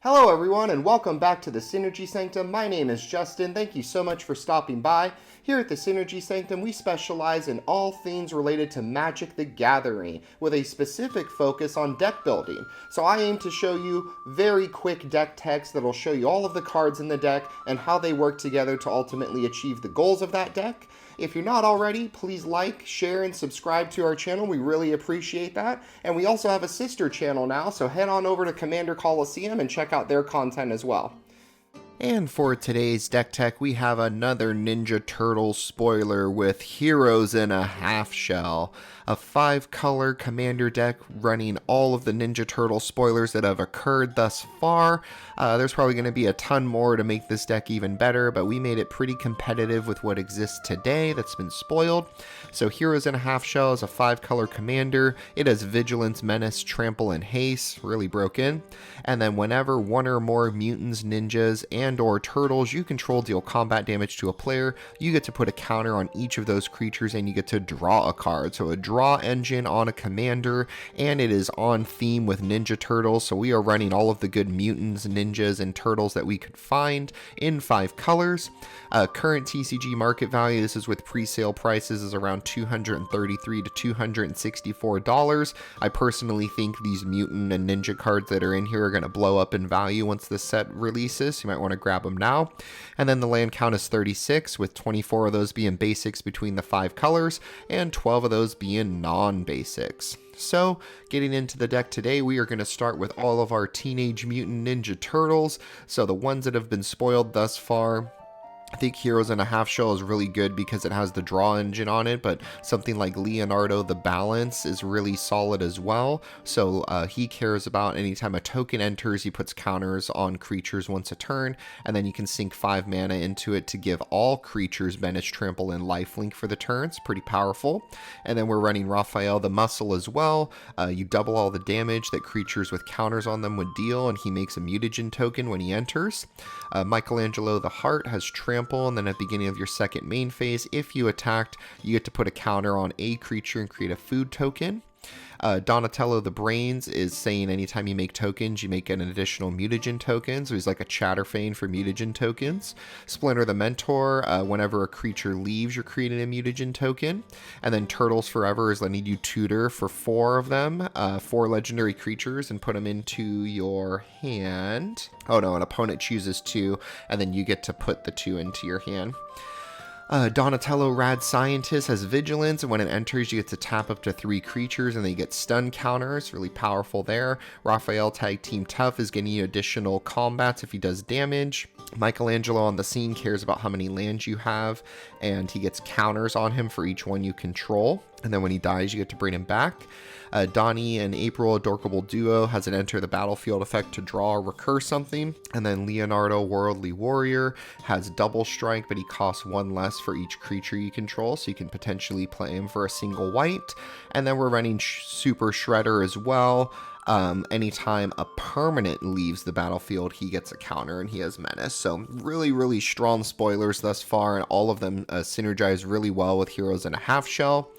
Hello everyone and welcome back to the Synergy Sanctum. My name is Justin. Thank you so much for stopping by. Here at the Synergy Sanctum, we specialize in all things related to Magic the Gathering, with a specific focus on deck building. So I aim to show you very quick deck techs that'll show you all of the cards in the deck and how they work together to ultimately achieve the goals of that deck. If you're not already, please like, share, and subscribe to our channel. We really appreciate that. And we also have a sister channel now, so head on over to Commander Coliseum and check out their content as well. And for today's deck tech, we have another Ninja Turtles spoiler with Heroes in a Half Shell, a 5-color commander deck running all of the Ninja Turtle spoilers that have occurred thus far. There's probably going to be a ton more to make this deck even better, but we made it pretty competitive with what exists today that's been spoiled. So Heroes in a Half Shell is a 5-color commander. It has Vigilance, Menace, Trample, and Haste, really broken. And then whenever one or more mutants, ninjas, and or turtles you control deal combat damage to a player, you get to put a counter on each of those creatures and you get to draw a card. So a draw engine on a commander, and it is on theme with Ninja Turtles, so we are running all of the good mutants, ninjas, and turtles that we could find in 5 colors. Current TCG market value, this is with pre-sale prices, is around $233 to $264. I personally think these mutant and ninja cards that are in here are going to blow up in value once the set releases. You might want to grab them now. And then the land count is 36, with 24 of those being basics between the 5 colors and 12 of those being non-basics. So, getting into the deck today, we are going to start with all of our Teenage Mutant Ninja Turtles. So the ones that have been spoiled thus far, I think Heroes in a Half Shell is really good because it has the draw engine on it, but something like Leonardo the Balance is really solid as well. So he cares about anytime a token enters, he puts counters on creatures once a turn, and then you can sink 5 mana into it to give all creatures Menace, Trample, and Lifelink for the turn. It's pretty powerful. And then we're running Raphael the Muscle as well. You double all the damage that creatures with counters on them would deal, and he makes a mutagen token when he enters. Michelangelo the Heart has Trample, and then at the beginning of your second main phase, if you attacked, you get to put a counter on a creature and create a food token. Donatello the Brains is saying anytime you make tokens, you make an additional mutagen token, so he's like a Chatterfane for mutagen tokens. Splinter the Mentor, whenever a creature leaves, you're creating a mutagen token. And then Turtles Forever is letting you tutor for 4 of them, 4 legendary creatures, and put them into your hand. Oh no, an opponent chooses 2, and then you get to put the 2 into your hand. Donatello Rad Scientist has Vigilance, and when it enters, you get to tap up to 3 creatures, and they get stun counters, really powerful there. Raphael Tag Team Tough is getting you additional combats if he does damage. Michelangelo on the Scene cares about how many lands you have, and he gets counters on him for each one you control. And then when he dies, you get to bring him back. Donnie and April Adorkable Duo has an Enter the Battlefield effect to draw or recur something. And then Leonardo Worldly Warrior has Double Strike, but he costs 1 less for each creature you control, so you can potentially play him for a single white. And then we're running Super Shredder as well. Anytime a permanent leaves the battlefield, he gets a counter and he has Menace. So really, really strong spoilers thus far, and all of them synergize really well with Heroes in a Half Shell.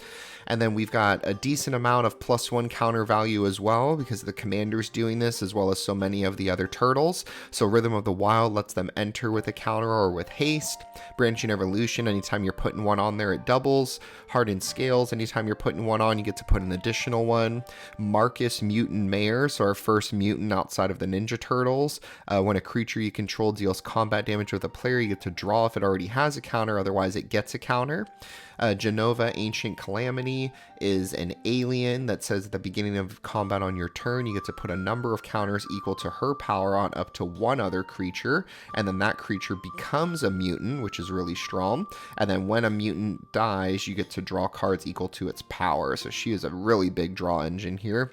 And then we've got a decent amount of +1 counter value as well, because the commander's doing this as well as so many of the other turtles. So Rhythm of the Wild lets them enter with a counter or with haste. Branching Evolution, anytime you're putting one on there, it doubles. Hardened Scales, anytime you're putting one on, you get to put an additional one. Marcus Mutant Mayor, so our first mutant outside of the Ninja Turtles. When a creature you control deals combat damage with a player, you get to draw if it already has a counter, otherwise it gets a counter. Genova Ancient Calamity is an alien that says at the beginning of combat on your turn, you get to put a number of counters equal to her power on up to 1 other creature, and then that creature becomes a mutant, which is really strong. And then when a mutant dies, you get to draw cards equal to its power, so she is a really big draw engine here.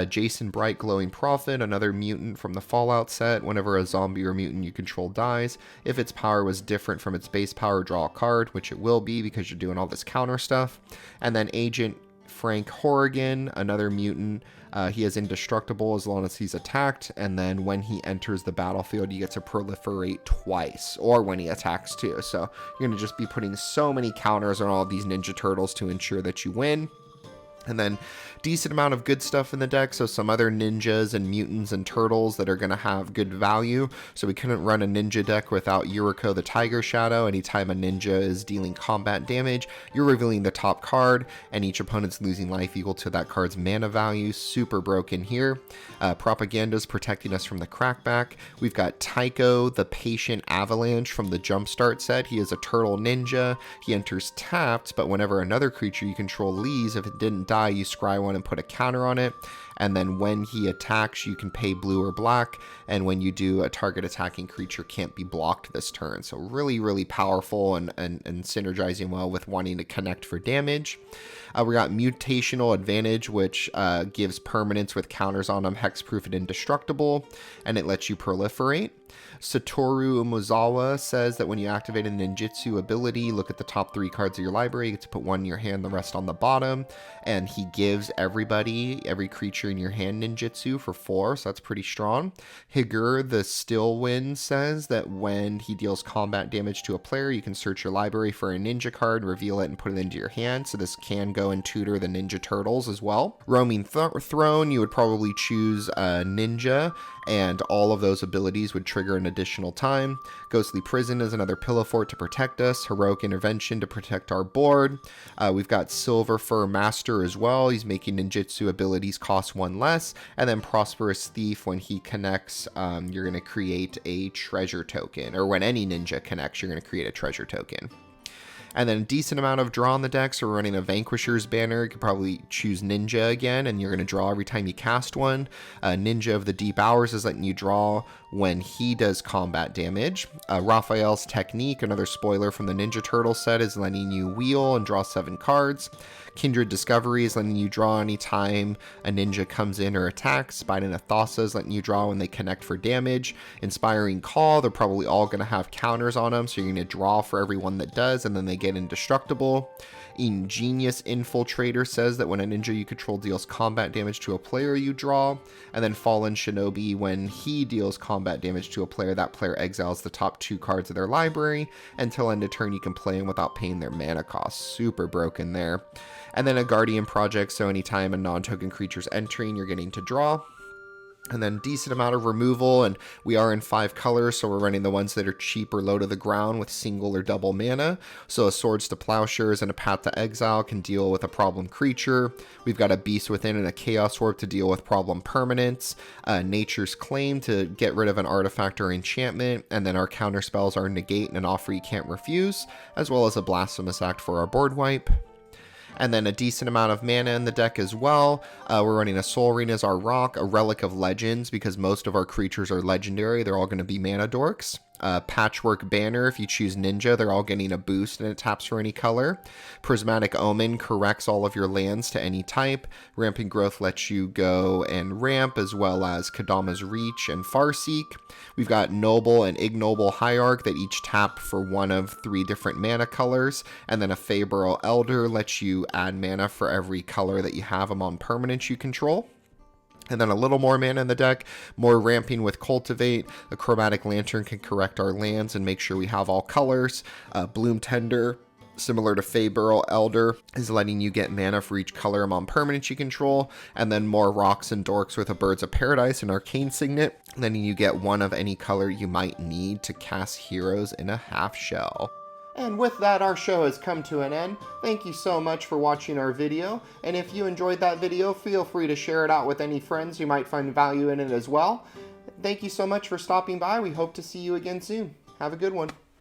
Jason Bright Glowing Prophet, another mutant from the Fallout set. Whenever a zombie or mutant you control dies, if its power was different from its base power, draw a card, which it will be because you're doing all this counter stuff. And then Agent Frank Horrigan, another mutant. He is indestructible as long as he's attacked, and then when he enters the battlefield, you get to proliferate twice, or when he attacks too. So you're going to just be putting so many counters on all these Ninja Turtles to ensure that you win. And then decent amount of good stuff in the deck, so some other ninjas and mutants and turtles that are going to have good value. So we couldn't run a ninja deck without Yuriko the Tiger Shadow. Anytime a ninja is dealing combat damage, you're revealing the top card, and each opponent's losing life equal to that card's mana value. Super broken here. Propaganda's protecting us from the crackback. We've got Tycho the Patient Avalanche from the Jumpstart set. He is a turtle ninja. He enters tapped, but whenever another creature you control leaves, if it didn't die, you scry one and put a counter on it. And then when he attacks, you can pay blue or black. And when you do, a target attacking creature can't be blocked this turn. So really powerful and synergizing well with wanting to connect for damage. We got Mutational Advantage, which gives permanents with counters on them, hexproof and indestructible, and it lets you proliferate. Satoru Umezawa says that when you activate a ninjutsu ability, look at the top 3 cards of your library. You get to put one in your hand, the rest on the bottom. And he gives every creature in your hand ninjutsu for 4, so that's pretty strong. Higur the Stillwind says that when he deals combat damage to a player, you can search your library for a ninja card, reveal it, and put it into your hand. So this can go and tutor the Ninja Turtles as well. Roaming Throne, you would probably choose Ninja, and all of those abilities would trigger an additional time. Ghostly Prison is another pillow fort to protect us. Heroic Intervention to protect our board. We've got Silver Fur Master as well. He's making ninjutsu abilities cost 1 less. And then Prosperous Thief, when he connects, you're going to create a treasure token. Or when any ninja connects, you're going to create a treasure token. And then a decent amount of draw on the deck, so we're running a Vanquisher's Banner. You could probably choose Ninja again, and you're going to draw every time you cast one. Ninja of the Deep Hours is letting you draw when he does combat damage. Raphael's Technique, another spoiler from the Ninja Turtle set, is letting you wheel and draw 7 cards. Kindred Discovery is letting you draw anytime a ninja comes in or attacks. Biden Athasa is letting you draw when they connect for damage. Inspiring Call, they're probably all going to have counters on them, so you're going to draw for every one that does, and then they get indestructible. Ingenious Infiltrator says that when a ninja you control deals combat damage to a player, you draw. And then Fallen Shinobi, when he deals combat damage to a player, that player exiles the top 2 cards of their library. Until end of turn, you can play them without paying their mana cost. Super broken there. And then a Guardian Project, so anytime a non-token creature's entering, you're getting to draw. And then decent amount of removal, and we are in 5 colors, so we're running the ones that are cheap or low to the ground with single or double mana. So a Swords to Plowshares and a Path to Exile can deal with a problem creature. We've got a Beast Within and a Chaos Orb to deal with problem permanents. Nature's Claim to get rid of an artifact or enchantment, and then our counter spells are Negate and an Offer You Can't Refuse, as well as a Blasphemous Act for our board wipe. And then a decent amount of mana in the deck as well. We're running a Soul Ring as our rock, a Relic of Legends, because most of our creatures are legendary. They're all going to be mana dorks. Patchwork Banner, if you choose Ninja, they're all getting a boost and it taps for any color. Prismatic Omen corrects all of your lands to any type. Ramping Growth lets you go and ramp, as well as Kadama's Reach and Farseek. We've got Noble and Ignoble Hierarch that each tap for one of 3 different mana colors. And then a Faeral Elder lets you add mana for every color that you have among permanents you control. And then a little more mana in the deck, more ramping with Cultivate. A Chromatic Lantern can correct our lands and make sure we have all colors. Bloom Tender, similar to Faeral Elder, is letting you get mana for each color among permanents you control. And then more Rocks and Dorks with a Birds of Paradise and Arcane Signet, letting you get one of any color you might need to cast heroes in a half shell. And with that, our show has come to an end. Thank you so much for watching our video, and if you enjoyed that video, feel free to share it out with any friends who might find value in it as well. Thank you so much for stopping by. We hope to see you again soon. Have a good one.